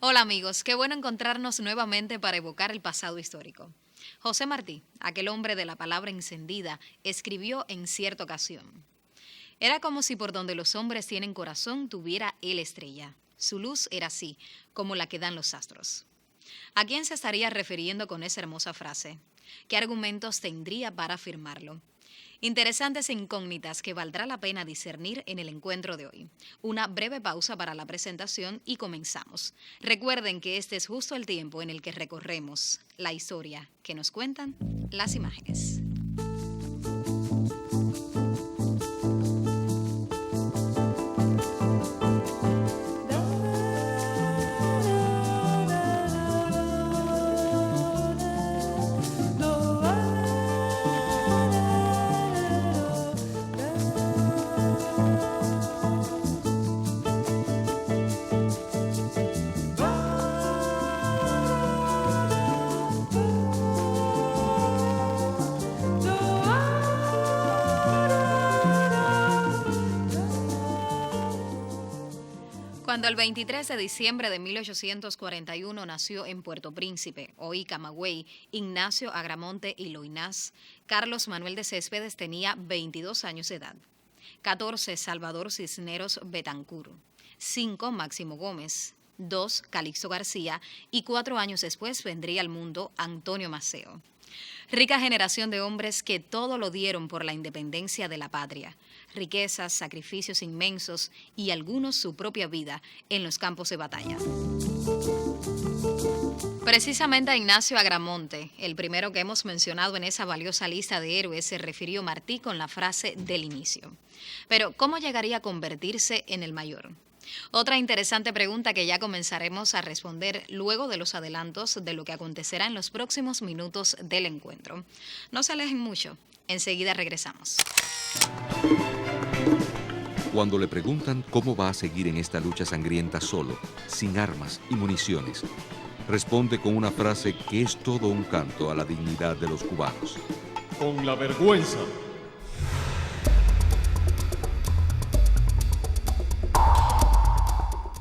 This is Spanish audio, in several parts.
Hola amigos, qué bueno encontrarnos nuevamente para evocar el pasado histórico. José Martí, aquel hombre de la palabra encendida, escribió en cierta ocasión: era como si por donde los hombres tienen corazón tuviera él estrella. Su luz era así, como la que dan los astros. ¿A quién se estaría refiriendo con esa hermosa frase? ¿Qué argumentos tendría para afirmarlo? Interesantes incógnitas que valdrá la pena discernir en el encuentro de hoy. Una breve pausa para la presentación y comenzamos. Recuerden que este es justo el tiempo en el que recorremos la historia que nos cuentan las imágenes. Cuando el 23 de diciembre de 1841 nació en Puerto Príncipe, hoy Camagüey, Ignacio Agramonte y Loinás, Carlos Manuel de Céspedes tenía 22 años de edad. 14 Salvador Cisneros Betancur, 5 Máximo Gómez, 2 Calixto García y 4 años después vendría al mundo Antonio Maceo. Rica generación de hombres que todo lo dieron por la independencia de la patria. Riquezas, sacrificios inmensos y algunos su propia vida en los campos de batalla. Precisamente a Ignacio Agramonte, el primero que hemos mencionado en esa valiosa lista de héroes, se refirió Martí con la frase del inicio. Pero, ¿cómo llegaría a convertirse en el mayor? Otra interesante pregunta que ya comenzaremos a responder luego de los adelantos de lo que acontecerá en los próximos minutos del encuentro. No se alejen mucho, enseguida regresamos. Cuando le preguntan cómo va a seguir en esta lucha sangrienta solo, sin armas y municiones, responde con una frase que es todo un canto a la dignidad de los cubanos. Con la vergüenza.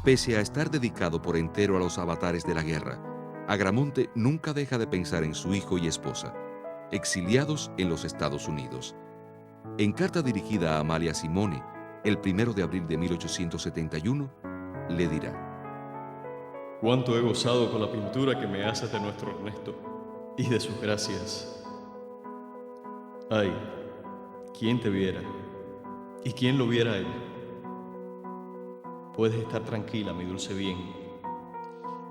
Pese a estar dedicado por entero a los avatares de la guerra, Agramonte nunca deja de pensar en su hijo y esposa, exiliados en los Estados Unidos. En carta dirigida a Amalia Simone, el 1 de abril de 1871, le dirá: Cuánto he gozado con la pintura que me haces de nuestro Ernesto y de sus gracias. Ay, ¿quién te viera? ¿Y quién lo viera a él? Puedes estar tranquila, mi dulce bien,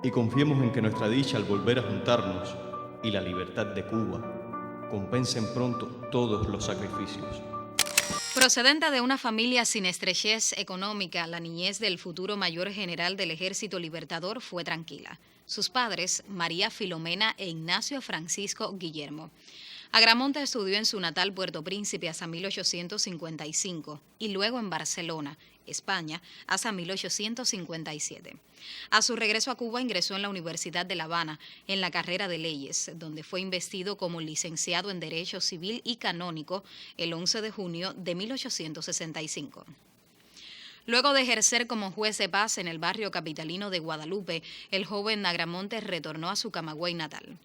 y confiemos en que nuestra dicha al volver a juntarnos y la libertad de Cuba compensen pronto todos los sacrificios. Procedente de una familia sin estrechez económica, la niñez del futuro mayor general del Ejército Libertador fue tranquila. Sus padres, María Filomena e Ignacio Francisco Guillermo. Agramonte estudió en su natal Puerto Príncipe hasta 1855 y luego en Barcelona, España, hasta 1857. A su regreso a Cuba ingresó en la Universidad de La Habana en la carrera de Leyes, donde fue investido como licenciado en Derecho Civil y Canónico el 11 de junio de 1865. Luego de ejercer como juez de paz en el barrio capitalino de Guadalupe, el joven Agramonte retornó a su Camagüey natal.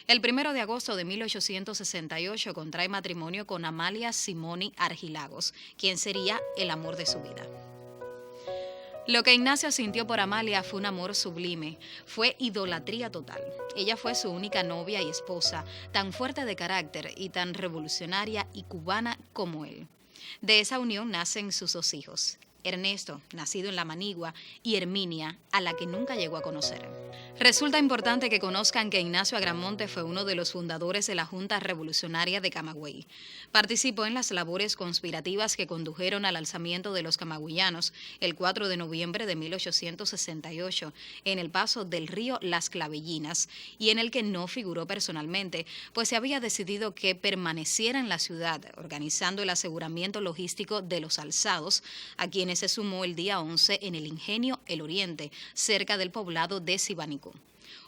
El 1 de agosto de 1868 contrae matrimonio con Amalia Simoni Argilagos, quien sería el amor de su vida. Lo que Ignacio sintió por Amalia fue un amor sublime, fue idolatría total. Ella fue su única novia y esposa, tan fuerte de carácter y tan revolucionaria y cubana como él. De esa unión nacen sus 2 hijos, Ernesto, nacido en La Manigua, y Herminia, a la que nunca llegó a conocer. Resulta importante que conozcan que Ignacio Agramonte fue uno de los fundadores de la Junta Revolucionaria de Camagüey. Participó en las labores conspirativas que condujeron al alzamiento de los camagüeyanos el 4 de noviembre de 1868 en el paso del río Las Clavellinas, y en el que no figuró personalmente, pues se había decidido que permaneciera en la ciudad, organizando el aseguramiento logístico de los alzados, a quienes se sumó el día 11 en el ingenio El Oriente, cerca del poblado de Sibanicú.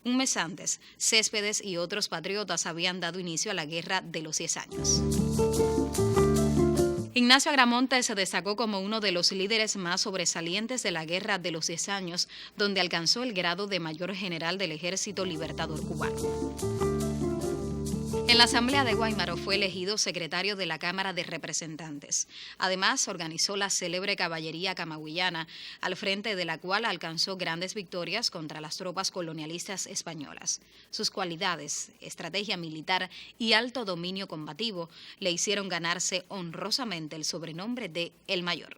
Un mes antes, Céspedes y otros patriotas habían dado inicio a la Guerra de los 10 años. Ignacio Agramonte se destacó como uno de los líderes más sobresalientes de la Guerra de los 10 años, donde alcanzó el grado de Mayor General del Ejército Libertador Cubano. En la Asamblea de Guáimaro fue elegido secretario de la Cámara de Representantes. Además, organizó la célebre caballería camagüeyana, al frente de la cual alcanzó grandes victorias contra las tropas colonialistas españolas. Sus cualidades, estrategia militar y alto dominio combativo le hicieron ganarse honrosamente el sobrenombre de El Mayor.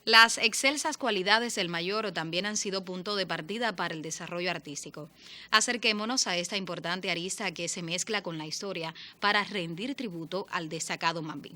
Las excelsas cualidades del Mayor también han sido punto de partida para el desarrollo artístico. Acerquémonos a esta importante arista que se mezcla con la historia para rendir tributo al destacado Mambí.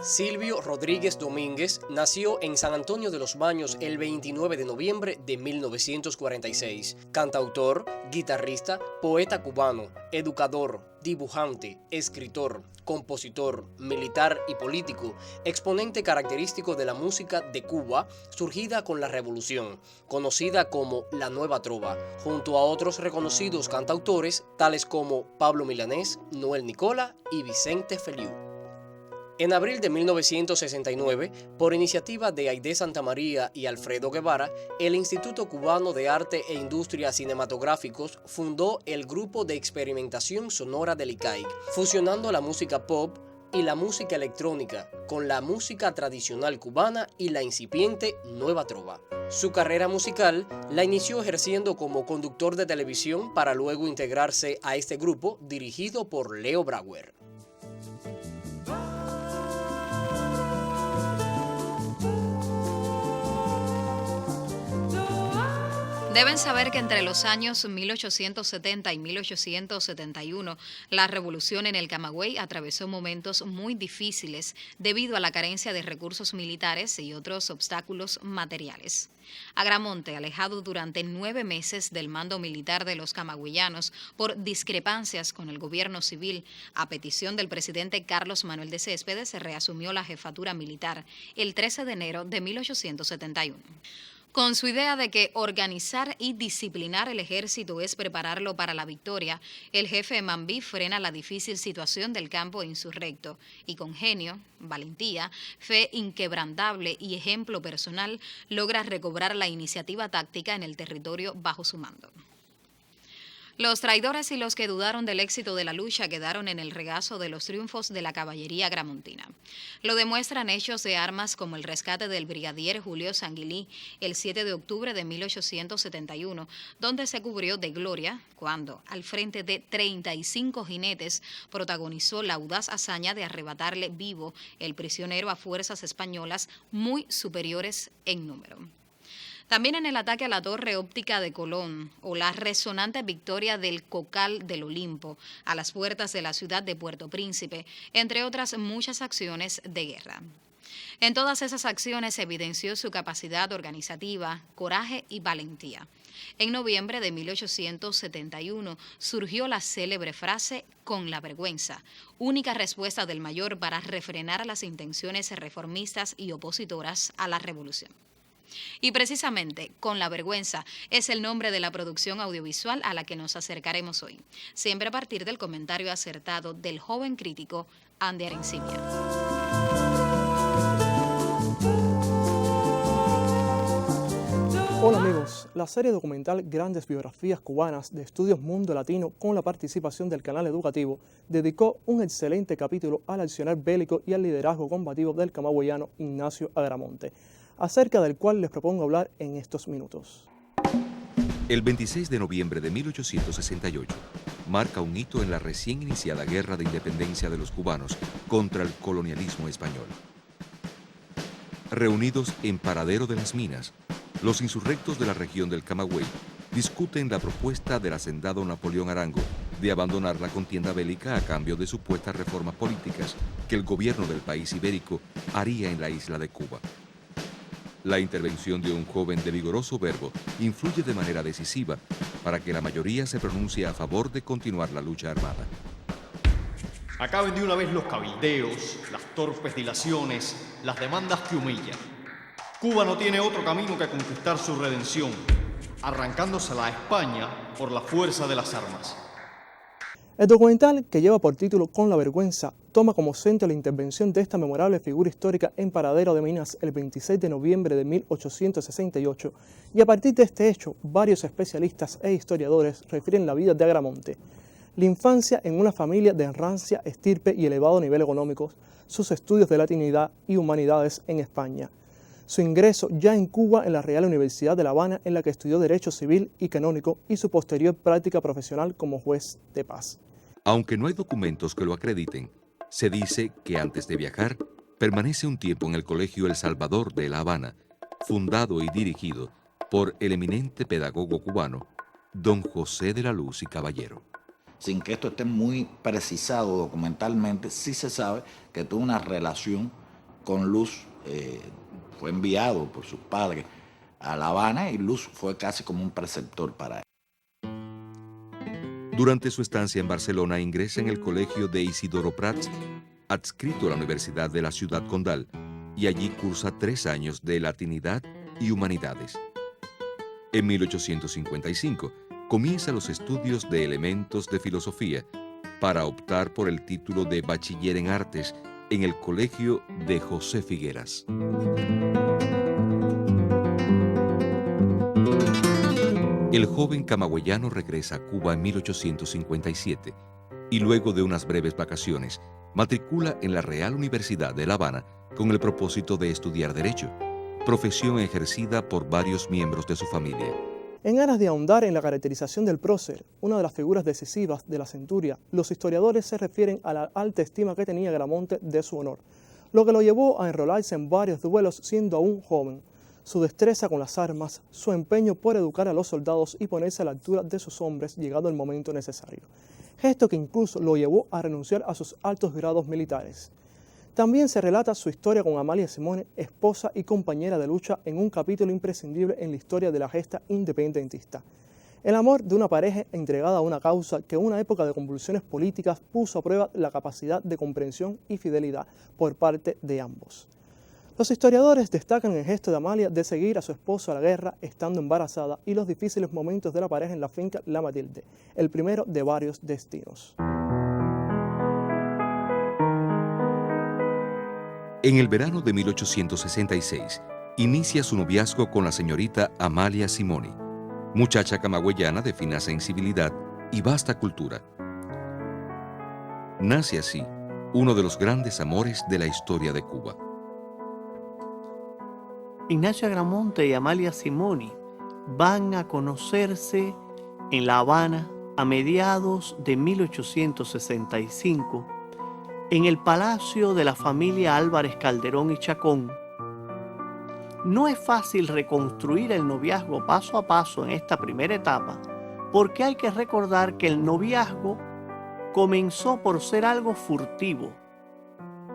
Silvio Rodríguez Domínguez nació en San Antonio de los Baños el 29 de noviembre de 1946. Cantautor, guitarrista, poeta cubano, educador, dibujante, escritor, compositor, militar y político, exponente característico de la música de Cuba surgida con la Revolución, conocida como la Nueva Trova, junto a otros reconocidos cantautores tales como Pablo Milanés, Noel Nicola y Vicente Feliú. En abril de 1969, por iniciativa de Aide Santamaría y Alfredo Guevara, el Instituto Cubano de Arte e Industria Cinematográficos fundó el Grupo de Experimentación Sonora del ICAIC, fusionando la música pop y la música electrónica con la música tradicional cubana y la incipiente Nueva Trova. Su carrera musical la inició ejerciendo como conductor de televisión para luego integrarse a este grupo dirigido por Leo Brauer. Deben saber que entre los años 1870 y 1871, la revolución en el Camagüey atravesó momentos muy difíciles debido a la carencia de recursos militares y otros obstáculos materiales. Agramonte, alejado durante 9 meses del mando militar de los camagüeyanos por discrepancias con el gobierno civil, a petición del presidente Carlos Manuel de Céspedes, se reasumió la jefatura militar el 13 de enero de 1871. Con su idea de que organizar y disciplinar el ejército es prepararlo para la victoria, el jefe Mambí frena la difícil situación del campo insurrecto y con genio, valentía, fe inquebrantable y ejemplo personal logra recobrar la iniciativa táctica en el territorio bajo su mando. Los traidores y los que dudaron del éxito de la lucha quedaron en el regazo de los triunfos de la caballería gramontina. Lo demuestran hechos de armas como el rescate del brigadier Julio Sanguilí el 7 de octubre de 1871, donde se cubrió de gloria cuando, al frente de 35 jinetes, protagonizó la audaz hazaña de arrebatarle vivo el prisionero a fuerzas españolas muy superiores en número. También en el ataque a la torre óptica de Colón o la resonante victoria del Cocal del Olimpo a las puertas de la ciudad de Puerto Príncipe, entre otras muchas acciones de guerra. En todas esas acciones evidenció su capacidad organizativa, coraje y valentía. En noviembre de 1871 surgió la célebre frase «con la vergüenza», única respuesta del Mayor para refrenar las intenciones reformistas y opositoras a la revolución. Y precisamente, Con la vergüenza es el nombre de la producción audiovisual a la que nos acercaremos hoy, siempre a partir del comentario acertado del joven crítico Andy Arencibia. Hola amigos, la serie documental Grandes Biografías Cubanas de Estudios Mundo Latino, con la participación del canal educativo, dedicó un excelente capítulo al accionar bélico y al liderazgo combativo del camagüeyano Ignacio Agramonte, acerca del cual les propongo hablar en estos minutos. El 26 de noviembre de 1868 marca un hito en la recién iniciada guerra de independencia de los cubanos contra el colonialismo español. Reunidos en Paradero de las Minas, los insurrectos de la región del Camagüey discuten la propuesta del hacendado Napoleón Arango de abandonar la contienda bélica a cambio de supuestas reformas políticas que el gobierno del país ibérico haría en la isla de Cuba. La intervención de un joven de vigoroso verbo influye de manera decisiva para que la mayoría se pronuncie a favor de continuar la lucha armada. Acaben de una vez los cabildeos, las torpes dilaciones, las demandas que humillan. Cuba no tiene otro camino que conquistar su redención. arrancándosela a España por la fuerza de las armas. El documental, que lleva por título Con la vergüenza, toma como centro la intervención de esta memorable figura histórica en Paradero de Minas el 26 de noviembre de 1868, y a partir de este hecho, varios especialistas e historiadores refieren la vida de Agramonte, la infancia en una familia de rancia estirpe y elevado nivel económico, sus estudios de latinidad y humanidades en España, su ingreso ya en Cuba en la Real Universidad de La Habana, en la que estudió Derecho Civil y Canónico, y su posterior práctica profesional como juez de paz. Aunque no hay documentos que lo acrediten, se dice que antes de viajar, permanece un tiempo en el Colegio El Salvador de La Habana, fundado y dirigido por el eminente pedagogo cubano, don José de la Luz y Caballero. Sin que esto esté muy precisado documentalmente, sí se sabe que tuvo una relación con Luz, fue enviado por sus padres a La Habana y Luz fue casi como un preceptor para él. Durante su estancia en Barcelona ingresa en el colegio de Isidoro Prats, adscrito a la Universidad de la Ciudad Condal, y allí cursa 3 años de Latinidad y Humanidades. En 1855 comienza los estudios de elementos de filosofía para optar por el título de Bachiller en Artes en el Colegio de José Figueras. El joven camagüeyano regresa a Cuba en 1857 y luego de unas breves vacaciones matricula en la Real Universidad de La Habana con el propósito de estudiar Derecho, profesión ejercida por varios miembros de su familia. En aras de ahondar en la caracterización del prócer, una de las figuras decisivas de la centuria, los historiadores se refieren a la alta estima que tenía Agramonte de su honor, lo que lo llevó a enrolarse en varios duelos siendo aún joven. Su destreza con las armas, su empeño por educar a los soldados y ponerse a la altura de sus hombres llegado el momento necesario, gesto que incluso lo llevó a renunciar a sus altos grados militares. También se relata su historia con Amalia Simone, esposa y compañera de lucha, en un capítulo imprescindible en la historia de la gesta independentista. El amor de una pareja entregada a una causa que en una época de convulsiones políticas puso a prueba la capacidad de comprensión y fidelidad por parte de ambos. Los historiadores destacan el gesto de Amalia de seguir a su esposo a la guerra estando embarazada y los difíciles momentos de la pareja en la finca La Matilde, el primero de varios destinos. En el verano de 1866, inicia su noviazgo con la señorita Amalia Simoni, muchacha camagüeyana de fina sensibilidad y vasta cultura. Nace así uno de los grandes amores de la historia de Cuba. Ignacio Agramonte y Amalia Simoni van a conocerse en La Habana a mediados de 1865 en el palacio de la familia Álvarez Calderón y Chacón. No es fácil reconstruir el noviazgo paso a paso en esta primera etapa, porque hay que recordar que el noviazgo comenzó por ser algo furtivo.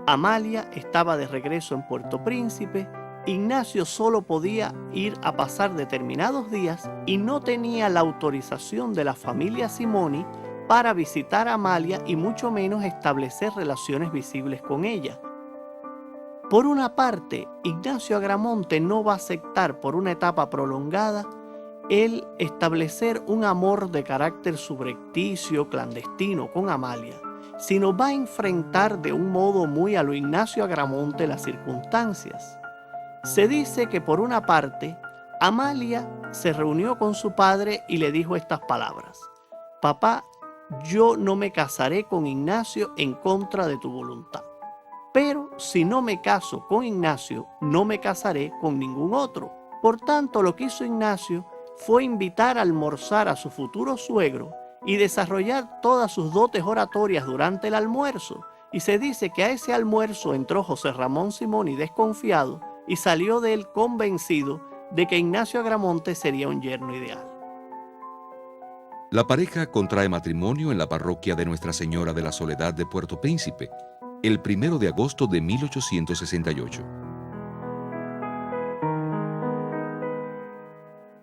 Amalia estaba de regreso en Puerto Príncipe, Ignacio solo podía ir a pasar determinados días y no tenía la autorización de la familia Simoni para visitar a Amalia y mucho menos establecer relaciones visibles con ella. Por una parte, Ignacio Agramonte no va a aceptar por una etapa prolongada el establecer un amor de carácter subrepticio, clandestino con Amalia, sino va a enfrentar de un modo muy a lo Ignacio Agramonte las circunstancias. Se dice que por una parte, Amalia se reunió con su padre y le dijo estas palabras: «Papá, yo no me casaré con Ignacio en contra de tu voluntad. Pero si no me caso con Ignacio, no me casaré con ningún otro». Por tanto, lo que hizo Ignacio fue invitar a almorzar a su futuro suegro y desarrollar todas sus dotes oratorias durante el almuerzo. Y se dice que a ese almuerzo entró José Ramón Simoni desconfiado y salió de él convencido de que Ignacio Agramonte sería un yerno ideal. La pareja contrae matrimonio en la parroquia de Nuestra Señora de la Soledad de Puerto Príncipe, el 1 de agosto de 1868.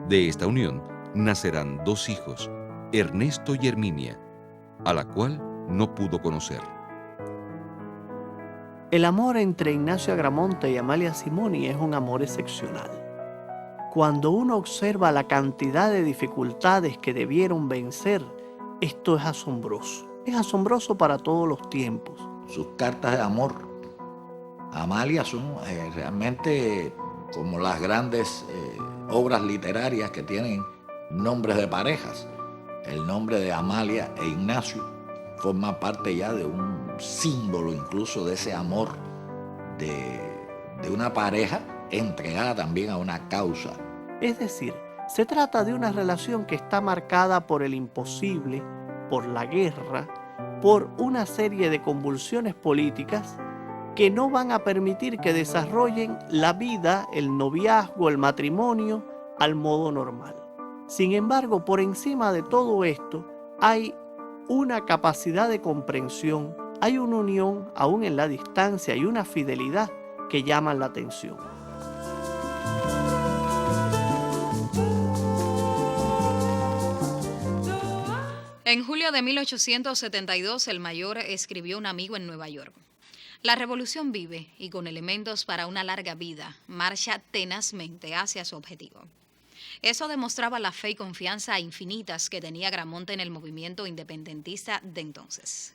De esta unión nacerán 2 hijos, Ernesto y Herminia, a la cual no pudo conocer. El amor entre Ignacio Agramonte y Amalia Simoni es un amor excepcional. Cuando uno observa la cantidad de dificultades que debieron vencer, esto es asombroso. Es asombroso para todos los tiempos. Sus cartas de amor a Amalia son realmente como las grandes obras literarias que tienen nombres de parejas. El nombre de Amalia e Ignacio forma parte ya de un símbolo incluso de ese amor de una pareja entregada también a una causa. Es decir, se trata de una relación que está marcada por el imposible, por la guerra, por una serie de convulsiones políticas que no van a permitir que desarrollen la vida, el noviazgo, el matrimonio al modo normal. Sin embargo, por encima de todo esto, hay una capacidad de comprensión, hay una unión aún en la distancia y una fidelidad que llaman la atención. En julio de 1872, el mayor escribió un amigo en Nueva York. La revolución vive y con elementos para una larga vida, marcha tenazmente hacia su objetivo. Eso demostraba la fe y confianza infinitas que tenía Agramonte en el movimiento independentista de entonces.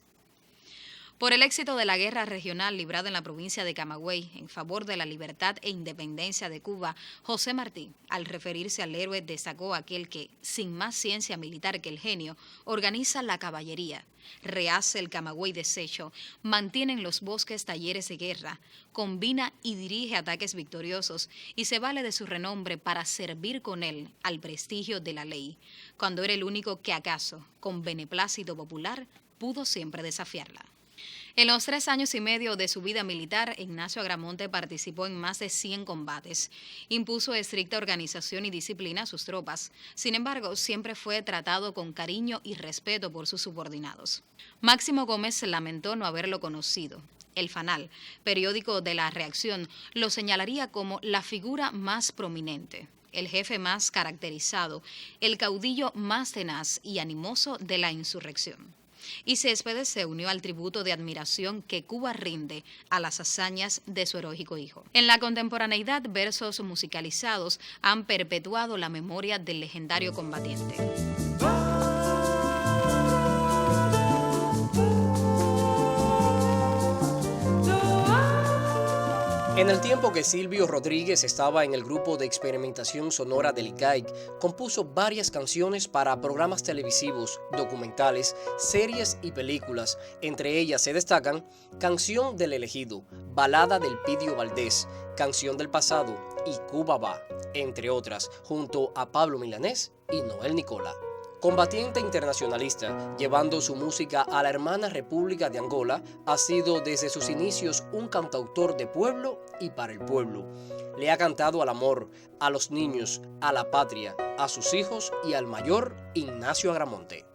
Por el éxito de la guerra regional librada en la provincia de Camagüey en favor de la libertad e independencia de Cuba, José Martí, al referirse al héroe, destacó aquel que, sin más ciencia militar que el genio, organiza la caballería, rehace el Camagüey deshecho, mantiene en los bosques talleres de guerra, combina y dirige ataques victoriosos y se vale de su renombre para servir con él al prestigio de la ley, cuando era el único que acaso, con beneplácito popular, pudo siempre desafiarla. En los 3 años y medio de su vida militar, Ignacio Agramonte participó en más de 100 combates. Impuso estricta organización y disciplina a sus tropas. Sin embargo, siempre fue tratado con cariño y respeto por sus subordinados. Máximo Gómez lamentó no haberlo conocido. El Fanal, periódico de la Reacción, lo señalaría como la figura más prominente, el jefe más caracterizado, el caudillo más tenaz y animoso de la insurrección. Y Céspedes se unió al tributo de admiración que Cuba rinde a las hazañas de su heroico hijo. En la contemporaneidad, versos musicalizados han perpetuado la memoria del legendario combatiente. En el tiempo que Silvio Rodríguez estaba en el grupo de experimentación sonora del GAIC, compuso varias canciones para programas televisivos, documentales, series y películas. Entre ellas se destacan Canción del Elegido, Balada del Pidio Valdés, Canción del Pasado y Cuba Va, entre otras, junto a Pablo Milanés y Noel Nicola. Combatiente internacionalista, llevando su música a la hermana República de Angola, ha sido desde sus inicios un cantautor de pueblo y para el pueblo. Le ha cantado al amor, a los niños, a la patria, a sus hijos y al mayor Ignacio Agramonte.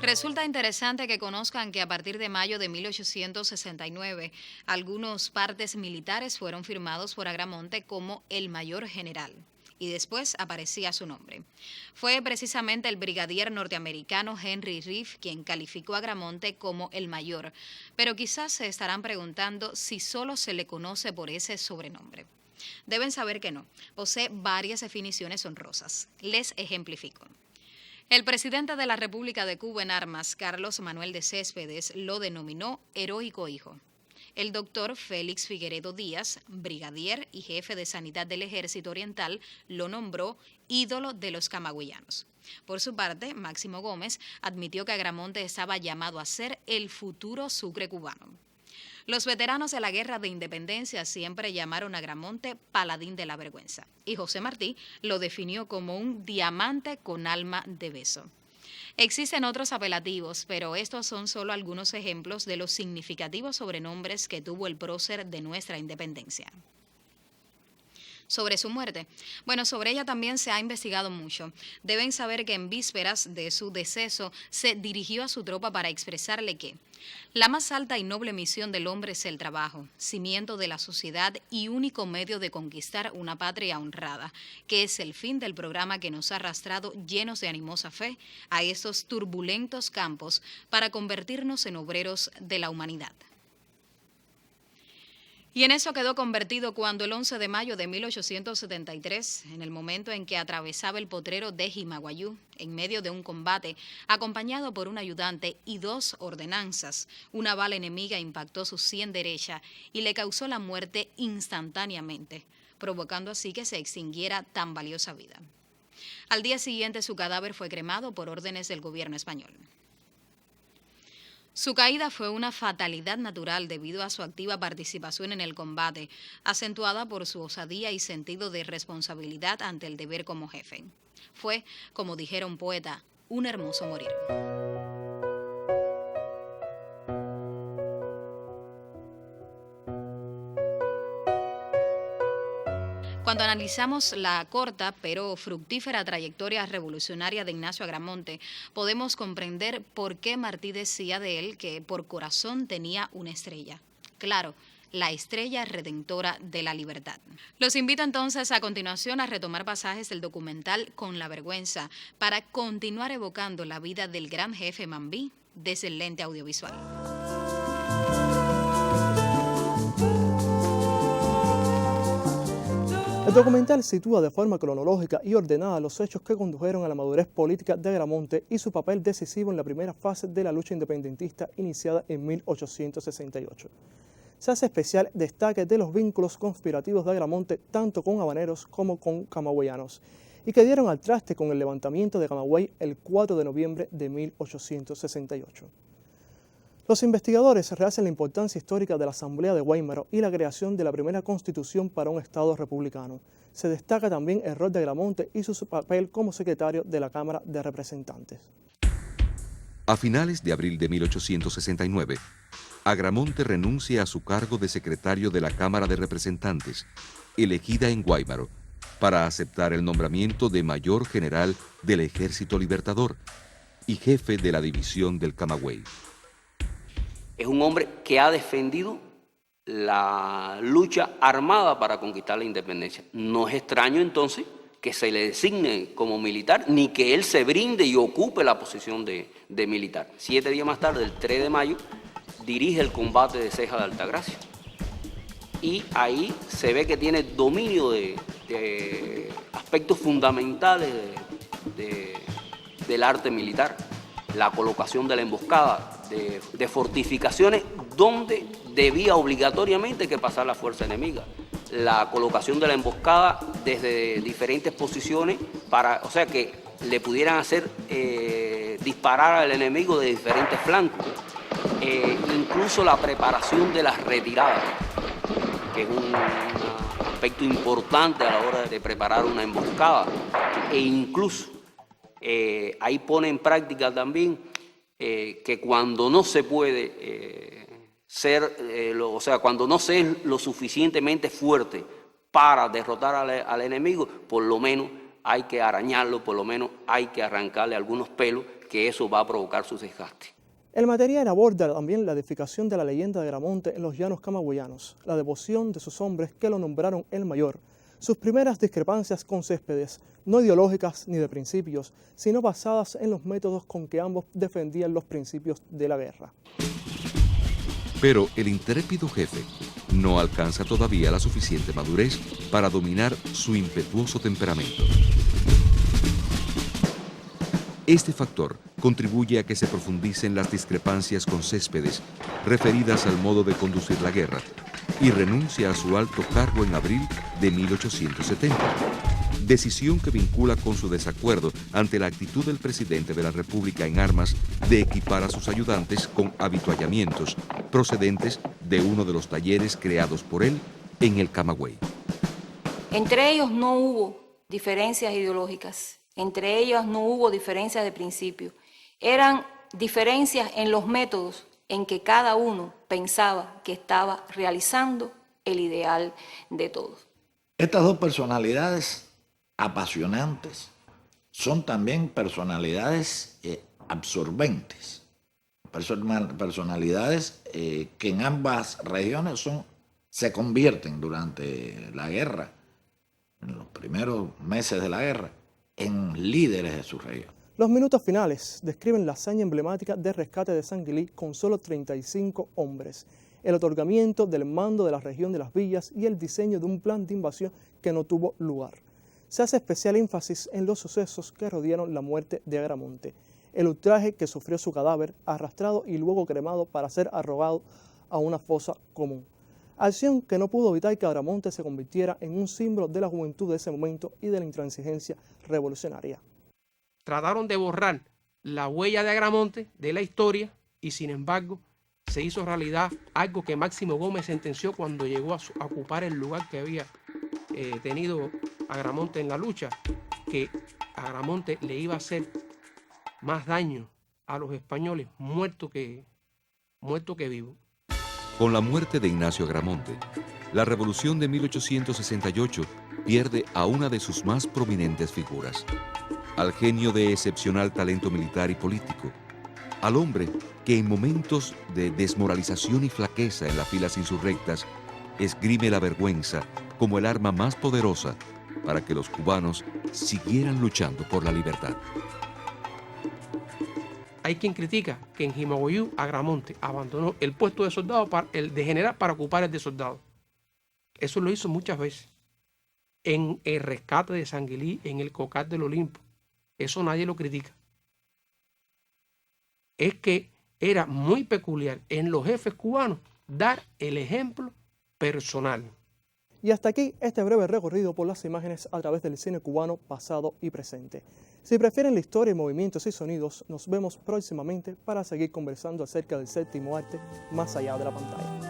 Resulta interesante que conozcan que a partir de mayo de 1869, algunos partes militares fueron firmados por Agramonte como el mayor general, y después aparecía su nombre. Fue precisamente el brigadier norteamericano Henry Reeve quien calificó a Agramonte como el mayor, pero quizás se estarán preguntando si solo se le conoce por ese sobrenombre. Deben saber que no, posee varias definiciones honrosas. Les ejemplifico. El presidente de la República de Cuba en armas, Carlos Manuel de Céspedes, lo denominó heroico hijo. El doctor Félix Figueredo Díaz, brigadier y jefe de sanidad del Ejército Oriental, lo nombró ídolo de los camagüeyanos. Por su parte, Máximo Gómez admitió que Agramonte estaba llamado a ser el futuro Sucre cubano. Los veteranos de la Guerra de Independencia siempre llamaron a Agramonte paladín de la vergüenza, y José Martí lo definió como un diamante con alma de beso. Existen otros apelativos, pero estos son solo algunos ejemplos de los significativos sobrenombres que tuvo el prócer de nuestra independencia. Sobre su muerte. Bueno, sobre ella también se ha investigado mucho. Deben saber que en vísperas de su deceso se dirigió a su tropa para expresarle que la más alta y noble misión del hombre es el trabajo, cimiento de la sociedad y único medio de conquistar una patria honrada, que es el fin del programa que nos ha arrastrado llenos de animosa fe a esos turbulentos campos para convertirnos en obreros de la humanidad. Y en eso quedó convertido cuando el 11 de mayo de 1873, en el momento en que atravesaba el potrero de Jimaguayú, en medio de un combate, acompañado por un ayudante y 2 ordenanzas, una bala enemiga impactó su sien derecha y le causó la muerte instantáneamente, provocando así que se extinguiera tan valiosa vida. Al día siguiente su cadáver fue cremado por órdenes del gobierno español. Su caída fue una fatalidad natural debido a su activa participación en el combate, acentuada por su osadía y sentido de responsabilidad ante el deber como jefe. Fue, como dijera un poeta, un hermoso morir. Cuando analizamos la corta pero fructífera trayectoria revolucionaria de Ignacio Agramonte, podemos comprender por qué Martí decía de él que por corazón tenía una estrella. Claro, la estrella redentora de la libertad. Los invito entonces a continuación a retomar pasajes del documental Con la vergüenza para continuar evocando la vida del gran jefe Mambí desde el lente audiovisual. El documental sitúa de forma cronológica y ordenada los hechos que condujeron a la madurez política de Agramonte y su papel decisivo en la primera fase de la lucha independentista iniciada en 1868. Se hace especial destaque de los vínculos conspirativos de Agramonte tanto con habaneros como con camagüeyanos y que dieron al traste con el levantamiento de Camagüey el 4 de noviembre de 1868. Los investigadores realzan la importancia histórica de la Asamblea de Guáimaro y la creación de la primera constitución para un Estado republicano. Se destaca también el rol de Agramonte y su papel como secretario de la Cámara de Representantes. A finales de abril de 1869, Agramonte renuncia a su cargo de secretario de la Cámara de Representantes, elegida en Guáimaro, para aceptar el nombramiento de mayor general del Ejército Libertador y jefe de la división del Camagüey. Es un hombre que ha defendido la lucha armada para conquistar la independencia. No es extraño entonces que se le designe como militar, ni que él se brinde y ocupe la posición de militar. 7 días más tarde, el 3 de mayo, dirige el combate de Ceja de Altagracia. Y ahí se ve que tiene dominio de aspectos fundamentales del arte militar. La colocación de la emboscada, de fortificaciones donde debía obligatoriamente que pasar la fuerza enemiga. La colocación de la emboscada desde diferentes posiciones o sea que le pudieran hacer disparar al enemigo de diferentes flancos. Incluso la preparación de las retiradas, que es un aspecto importante a la hora de preparar una emboscada. E incluso ahí pone en práctica también que cuando no se puede cuando no se es lo suficientemente fuerte para derrotar al enemigo, por lo menos hay que arañarlo, por lo menos hay que arrancarle algunos pelos, que eso va a provocar su desgaste. El material aborda también la edificación de la leyenda de Agramonte en los llanos camagüeyanos, la devoción de sus hombres que lo nombraron el mayor, sus primeras discrepancias con Céspedes, no ideológicas ni de principios, sino basadas en los métodos con que ambos defendían los principios de la guerra. Pero el intrépido jefe no alcanza todavía la suficiente madurez para dominar su impetuoso temperamento. Este factor contribuye a que se profundicen las discrepancias con Céspedes referidas al modo de conducir la guerra y renuncia a su alto cargo en abril de 1870, decisión que vincula con su desacuerdo ante la actitud del presidente de la República en armas de equipar a sus ayudantes con habituallamientos procedentes de uno de los talleres creados por él en el Camagüey. Entre ellos no hubo diferencias ideológicas, entre ellos no hubo diferencias de principio, eran diferencias en los métodos en que cada uno pensaba que estaba realizando el ideal de todos. Estas dos personalidades apasionantes son también personalidades absorbentes, personalidades que en ambas regiones se convierten durante la guerra, en los primeros meses de la guerra, en líderes de su región. Los minutos finales describen la hazaña emblemática de rescate de Sanguilí con solo 35 hombres, el otorgamiento del mando de la región de las villas y el diseño de un plan de invasión que no tuvo lugar. Se hace especial énfasis en los sucesos que rodearon la muerte de Agramonte, el ultraje que sufrió su cadáver, arrastrado y luego cremado para ser arrojado a una fosa común. Acción que no pudo evitar que Agramonte se convirtiera en un símbolo de la juventud de ese momento y de la intransigencia revolucionaria. Trataron de borrar la huella de Agramonte de la historia y sin embargo se hizo realidad algo que Máximo Gómez sentenció cuando llegó a ocupar el lugar que había tenido Agramonte en la lucha, que Agramonte le iba a hacer más daño a los españoles muerto que vivo. Con la muerte de Ignacio Agramonte, la revolución de 1868 pierde a una de sus más prominentes figuras, al genio de excepcional talento militar y político, al hombre que en momentos de desmoralización y flaqueza en las filas insurrectas esgrime la vergüenza como el arma más poderosa para que los cubanos siguieran luchando por la libertad. Hay quien critica que en Jimaguayú Agramonte abandonó el puesto de soldado, el de general, para ocupar el de soldado. Eso lo hizo muchas veces. En el rescate de Sanguilí, en el Cocal del Olimpo. Eso nadie lo critica. Es que era muy peculiar en los jefes cubanos dar el ejemplo personal. Y hasta aquí este breve recorrido por las imágenes a través del cine cubano pasado y presente. Si prefieren la historia, movimientos y sonidos, nos vemos próximamente para seguir conversando acerca del séptimo arte más allá de la pantalla.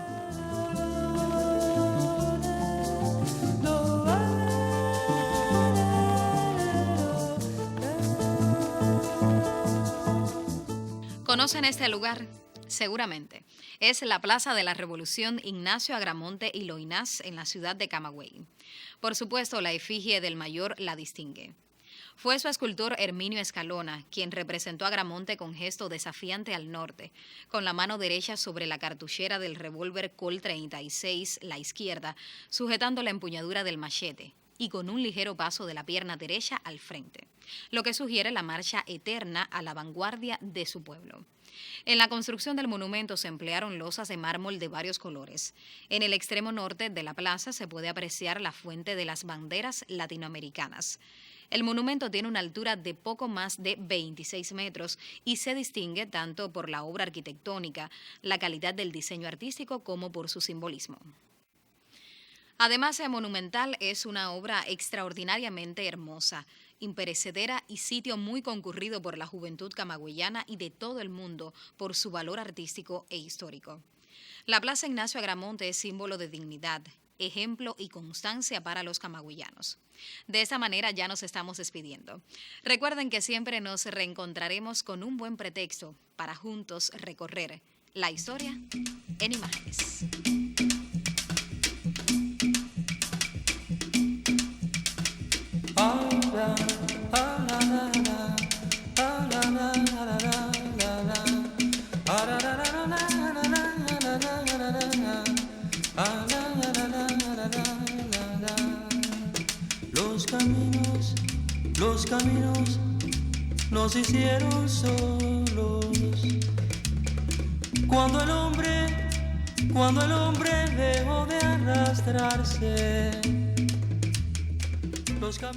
¿Conocen este lugar? Seguramente. Es la Plaza de la Revolución Ignacio Agramonte y Loynaz en la ciudad de Camagüey. Por supuesto, la efigie del mayor la distingue. Fue su escultor Herminio Escalona quien representó a Agramonte con gesto desafiante al norte, con la mano derecha sobre la cartuchera del revólver Colt 36, la izquierda, sujetando la empuñadura del machete, y con un ligero paso de la pierna derecha al frente, lo que sugiere la marcha eterna a la vanguardia de su pueblo. En la construcción del monumento se emplearon losas de mármol de varios colores. En el extremo norte de la plaza se puede apreciar la fuente de las banderas latinoamericanas. El monumento tiene una altura de poco más de 26 metros y se distingue tanto por la obra arquitectónica, la calidad del diseño artístico como por su simbolismo. Además, el monumental es una obra extraordinariamente hermosa, imperecedera y sitio muy concurrido por la juventud camagüeyana y de todo el mundo por su valor artístico e histórico. La Plaza Ignacio Agramonte es símbolo de dignidad, ejemplo y constancia para los camagüeyanos. De esta manera ya nos estamos despidiendo. Recuerden que siempre nos reencontraremos con un buen pretexto para juntos recorrer la historia en imágenes. Los caminos nos hicieron solos. Cuando el hombre dejó de arrastrarse, los caminos